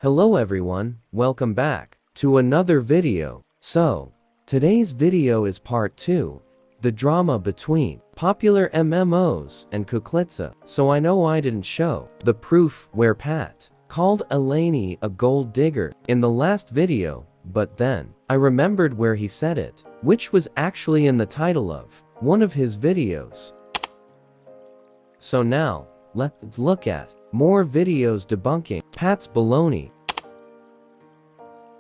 Hello everyone, welcome back to another video. So, today's video is part 2, the drama between popular MMOs and Kuklitsa. So I know I didn't show the proof where Pat called Eleni a gold digger in the last video, but then I remembered where he said it, which was actually in the title of one of his videos. So now, let's look at more videos debunking Pat's baloney.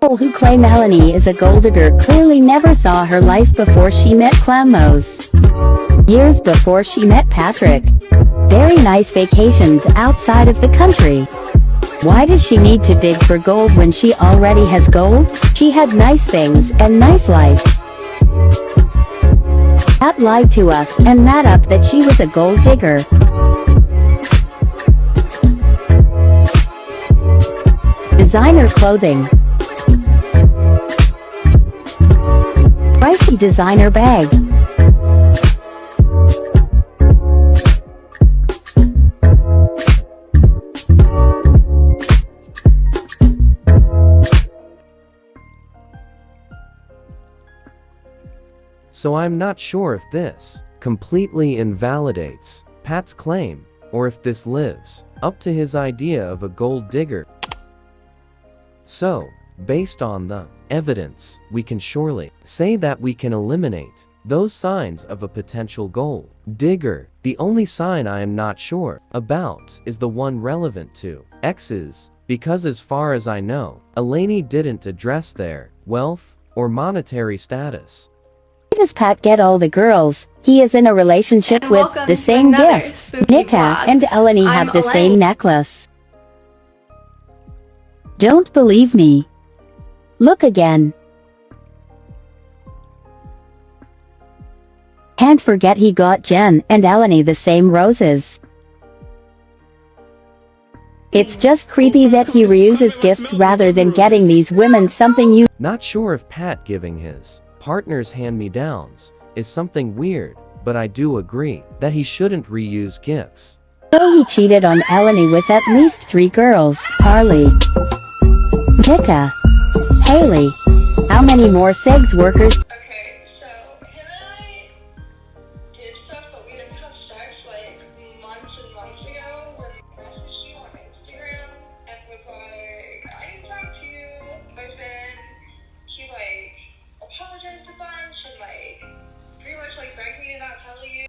People who claim Eleni is a gold digger clearly never saw her life before she met Klamos. Years before she met Patrick. Very nice vacations outside of the country. Why does she need to dig for gold when she already has gold? She had nice things and nice life. Pat lied to us and mad up that she was a gold digger. Designer clothing. Pricey designer bag. So I'm not sure if this completely invalidates Pat's claim, or if this lives up to his idea of a gold digger. So, based on the evidence, we can surely say that we can eliminate those signs of a potential gold digger. The only sign I am not sure about is the one relevant to exes, because as far as I know, Eleni didn't address their wealth or monetary status. Why does Pat get all the girls? He is in a relationship with the same gift. Nika and Eleni have the same necklace. Don't believe me? Look again. Can't forget he got Jen and Eleni the same roses. It's just creepy that he reuses gifts rather than getting these women something you. Not sure if Pat giving his partner's hand-me-downs is something weird, but I do agree that he shouldn't reuse gifts. So he cheated on Eleni with at least 3 girls. Carly, Nika, Haley. How many more sex workers? Okay, so him and I did stuff, but we didn't have sex like months and months ago. When I messaged you on Instagram and was like, I didn't talk to you, but then he like apologized a bunch and like pretty much like begged me to not tell you.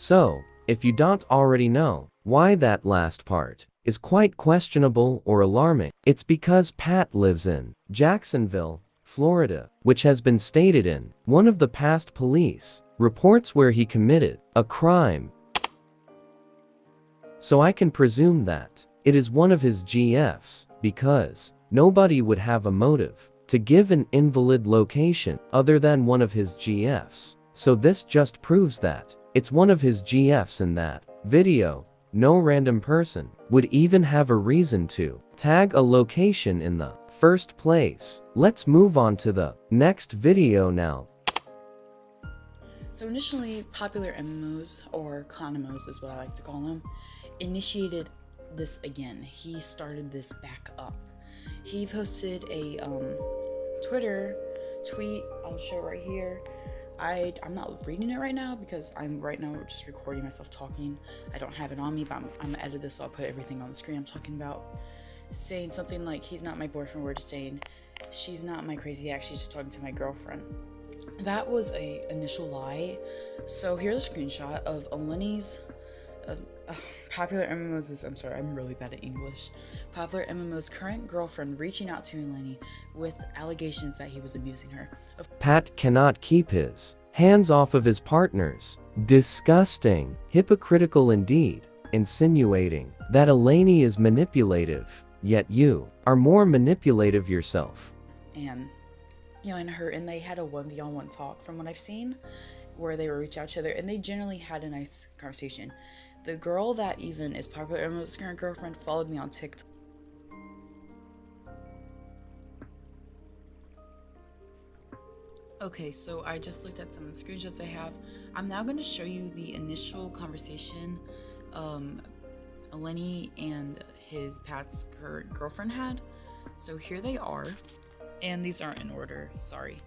So, if you don't already know why that last part is quite questionable or alarming, it's because Pat lives in Jacksonville, Florida, which has been stated in one of the past police reports where he committed a crime. So I can presume that it is one of his GFs, because nobody would have a motive to give an invalid location other than one of his GFs. So this just proves that it's one of his GFs in that video. No random person would even have a reason to tag a location in the first place. Let's move on to the next video now. So initially, popular MMOs, or Clanamos is what I like to call them, initiated this again. He started this back up. He posted a Twitter tweet, I'll show right here. I'm not reading it right now because I'm right now just recording myself talking. I don't have it on me, but I'm gonna edit this so I'll put everything on the screen I'm talking about. Saying something like, he's not my boyfriend, we're just saying, she's not my crazy ex, she's just talking to my girlfriend. That was a initial lie. So here's a screenshot of Eleni's popular MMOs is, I'm sorry, I'm really bad at English. Popular MMO's current girlfriend reaching out to Eleni with allegations that he was abusing her. Pat cannot keep his hands off of his partners. Disgusting. Hypocritical indeed. Insinuating that Eleni is manipulative, yet you are more manipulative yourself. And yelling at her, and they had a 1v1 talk from what I've seen, where they would reach out to each other, and they generally had a nice conversation. The girl that even is popular MMO's current girlfriend followed me on TikTok. Okay, so I just looked at some of the screenshots I have. I'm now going to show you the initial conversation Eleni and Pat's current girlfriend had. So here they are, and these aren't in order, sorry.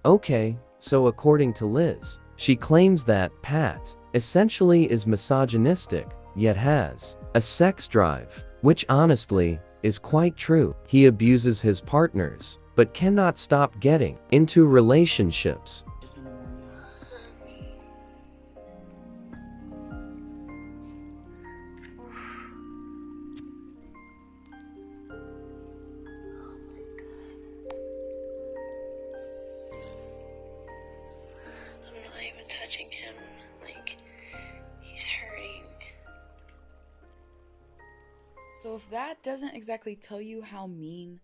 Okay, so according to Liz, she claims that Pat essentially is misogynistic, yet has a sex drive, which honestly is quite true. He abuses his partners, but cannot stop getting into relationships. Just want to warn you. I'm not even touching him. Like, he's hurting. So if that doesn't exactly tell you how mean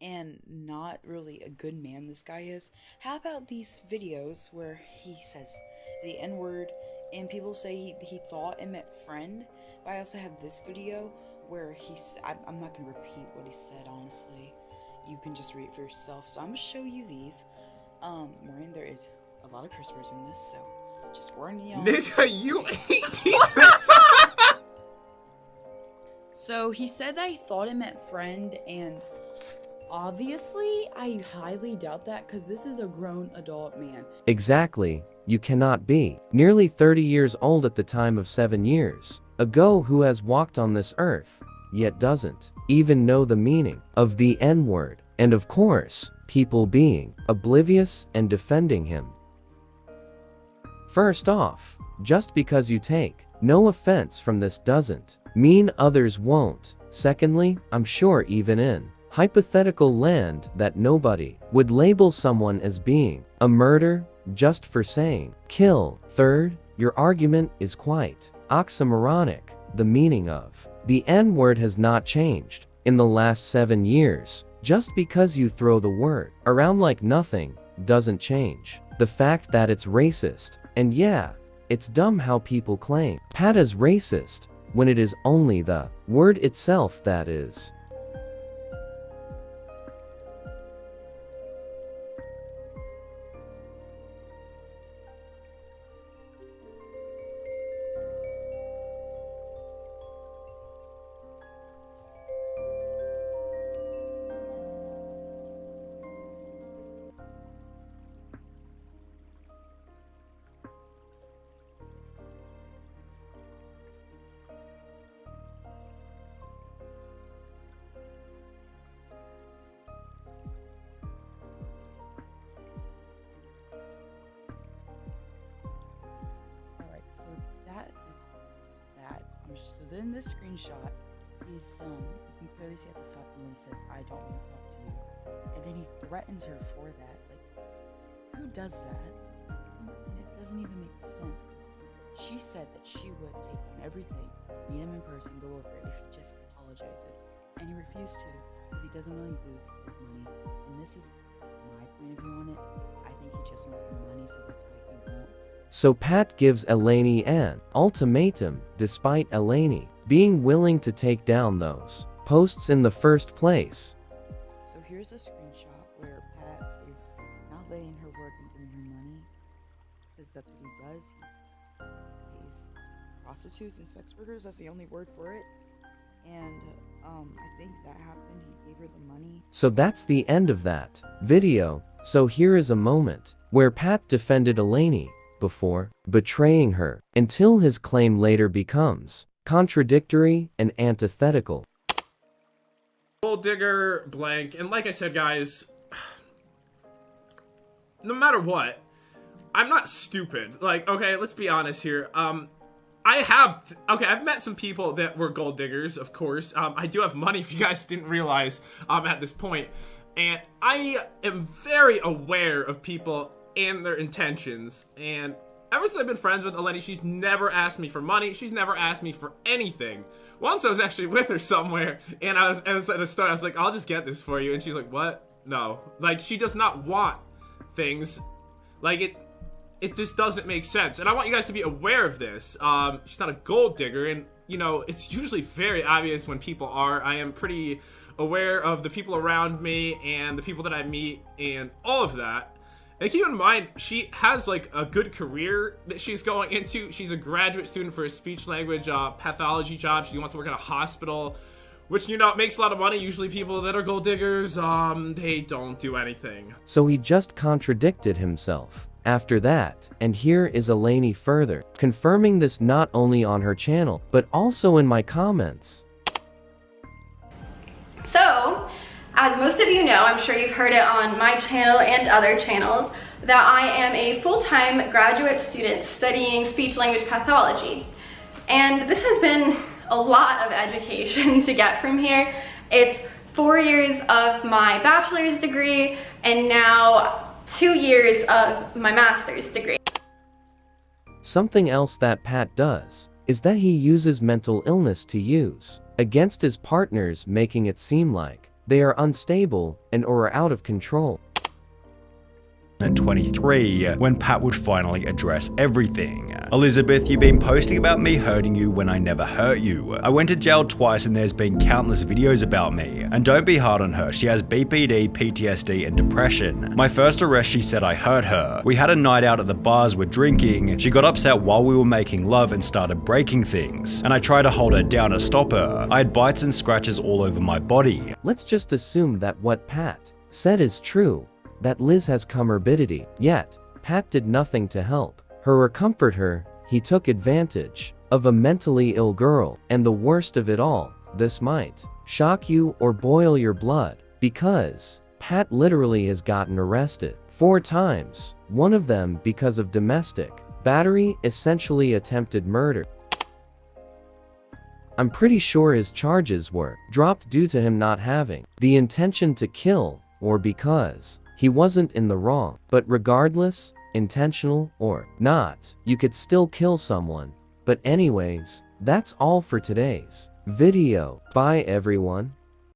and not really a good man this guy is, how about these videos where he says the N-word and people say he thought and meant friend? But I also have this video where I'm not going to repeat what he said, honestly. You can just read it for yourself. So I'm going to show you these. Maureen, there is a lot of curse words in this, so just warning you. Nigga, you hate these. So he said that he thought it meant friend, and obviously I highly doubt that because this is a grown adult man. Exactly, you cannot be nearly 30 years old at the time of 7 years ago who has walked on this earth, yet doesn't even know the meaning of the N-word, and of course, people being oblivious and defending him. First off, just because you take no offense from this doesn't mean others won't. Secondly, I'm sure even in hypothetical land that nobody would label someone as being a murder just for saying kill. Third, your argument is quite oxymoronic. The meaning of the N-word has not changed in the last 7 years. Just because you throw the word around like nothing doesn't change the fact that it's racist. And yeah, it's dumb how people claim Pat is racist when it is only the word itself that is. So that is that. So then this screenshot is you can clearly see at the top when he says, "I don't want to talk to you," and then he threatens her for that. Like, who does that? It doesn't even make sense because she said that she would take him everything, meet him in person, go over it if he just apologizes, and he refused to because he doesn't want to lose his money. And this is my point of view on it. I think he just wants the money, so that's why he won't. So Pat gives Eleni an ultimatum, despite Eleni being willing to take down those posts in the first place. So here's a screenshot where Pat is not letting her work and giving her money, because that's what he does. He pays prostitutes and sex workers, that's the only word for it. And I think that happened, he gave her the money. So that's the end of that video. So here is a moment where Pat defended Eleni before betraying her, until his claim later becomes contradictory and antithetical. Gold digger blank. And like I said, guys, no matter what, I'm not stupid. Like, okay, let's be honest here. I've met some people that were gold diggers, of course. I do have money, if you guys didn't realize at this point. And I am very aware of people and their intentions. And ever since I've been friends with Eleni, she's never asked me for money. She's never asked me for anything. once I was actually with her somewhere, and I was at a store. I was like, "I'll just get this for you," and she's like, "What? No." Like, she does not want things. Like, it just doesn't make sense. And I want you guys to be aware of this. She's not a gold digger, and you know, it's usually very obvious when people are. I am pretty aware of the people around me and the people that I meet and all of that. And keep in mind, she has like a good career that she's going into. She's a graduate student for a speech language pathology job. She wants to work in a hospital, which, you know, makes a lot of money. Usually people that are gold diggers, they don't do anything. So he just contradicted himself after that, and here is Eleni further, confirming this not only on her channel, but also in my comments. So, as most of you know, I'm sure you've heard it on my channel and other channels, that I am a full-time graduate student studying speech-language pathology. And this has been a lot of education to get from here. It's 4 years of my bachelor's degree and now 2 years of my master's degree. Something else that Pat does is that he uses mental illness to use against his partners, making it seem like they are unstable and or out of control. At 23, when Pat would finally address everything. Elizabeth, you've been posting about me hurting you when I never hurt you. I went to jail twice and there's been countless videos about me. And don't be hard on her, she has BPD, PTSD, and depression. My first arrest, she said I hurt her. We had a night out at the bars, we're drinking. She got upset while we were making love and started breaking things. And I tried to hold her down to stop her. I had bites and scratches all over my body. Let's just assume that what Pat said is true, that Liz has comorbidity, yet Pat did nothing to help her or comfort her. He took advantage of a mentally ill girl, and the worst of it all, this might shock you or boil your blood, because Pat literally has gotten arrested 4 times, one of them because of domestic battery, essentially attempted murder. I'm pretty sure his charges were dropped due to him not having the intention to kill, or because he wasn't in the wrong. But regardless, intentional or not, you could still kill someone. But anyways, that's all for today's video. Bye everyone.